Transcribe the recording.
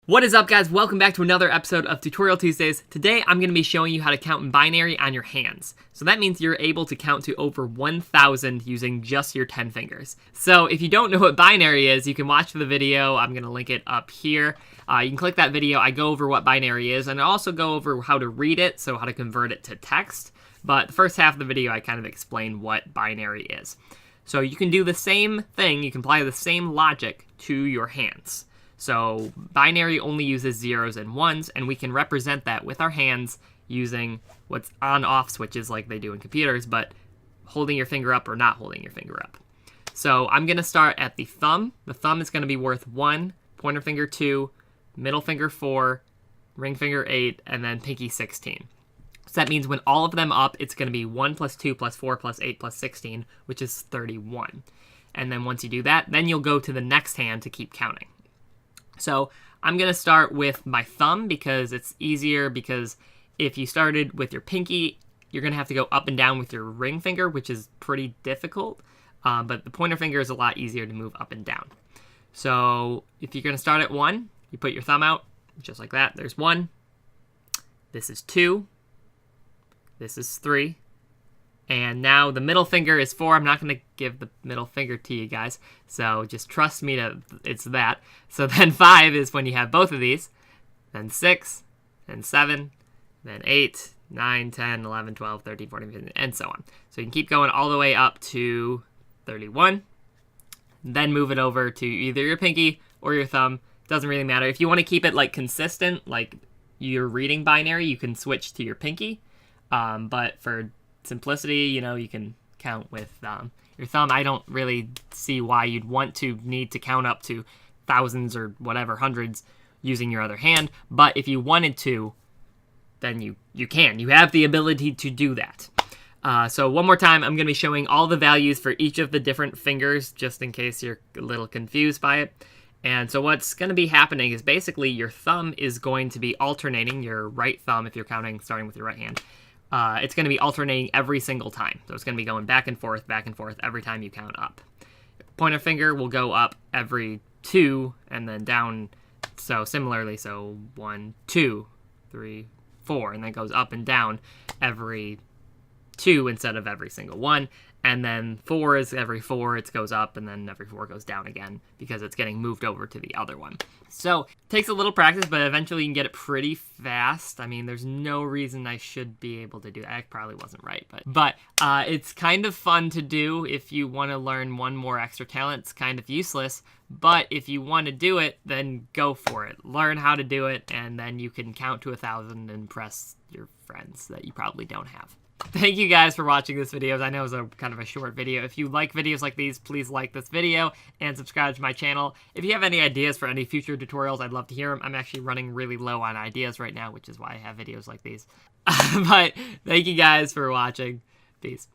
What is up, guys? Welcome back to another episode of Tutorial Tuesdays. Today I'm going to be showing you how to count in binary on your hands. So that means you're able to count to over 1,000 using just your 10 fingers. So if you don't know what binary is, you can watch the video. I'm going to link it up here. You can click that video. I go over what binary is, and I also go over how to read it, so how to convert it to text. But the first half of the video, I kind of explain what binary is. So you can do the same thing. You can apply the same logic to your hands. So binary only uses zeros and ones, and we can represent that with our hands using what's on-off switches like they do in computers, but holding your finger up or not holding your finger up. So I'm going to start at the thumb. The thumb is going to be worth 1, pointer finger 2, middle finger 4, ring finger 8, and then pinky 16. So that means when all of them up, it's going to be 1 plus 2 plus 4 plus 8 plus 16, which is 31. And then once you do that, then you'll go to the next hand to keep counting. So I'm going to start with my thumb because it's easier, because if you started with your pinky, you're going to have to go up and down with your ring finger, which is pretty difficult. But the pointer finger is a lot easier to move up and down. So if you're going to start at 1, you put your thumb out just like that. There's 1. This is 2. This is 3. And now the middle finger is 4. I'm not going to give the middle finger to you guys, so just trust me that it's that. So then 5 is when you have both of these. Then 6, then 7, then 8, 9, 10, 11, 12, 13, 14, 15, and so on. So you can keep going all the way up to 31. Then move it over to either your pinky or your thumb. Doesn't really matter. If you want to keep it like consistent, like you're reading binary, you can switch to your pinky. But for simplicity, you can count with your thumb. I don't really see why you'd need to count up to thousands or whatever, hundreds, using your other hand. But if you wanted to, then you can. You have the ability to do that. So one more time, I'm going to be showing all the values for each of the different fingers, just in case you're a little confused by it. And so what's going to be happening is basically your thumb is going to be alternating, your right thumb, if you're counting starting with your right hand. It's going to be alternating every single time. So it's going to be going back and forth every time you count up. Pointer finger will go up every 2 and then down. So similarly, so 1, 2, 3, 4, and then goes up and down every 2 instead of every single one. And then 4 is every 4, it goes up, and then every 4 goes down again because it's getting moved over to the other one. So it takes a little practice, but eventually you can get it pretty fast. I mean, there's no reason I should be able to do that. I probably wasn't right, but it's kind of fun to do if you want to learn one more extra talent. It's kind of useless, but if you want to do it, then go for it. Learn how to do it, and then you can count to 1,000 and impress your friends that you probably don't have. Thank you guys for watching this video. I know it was kind of a short video. If you like videos like these, please like this video and subscribe to my channel. If you have any ideas for any future tutorials, I'd love to hear them. I'm actually running really low on ideas right now, which is why I have videos like these. But thank you guys for watching. Peace.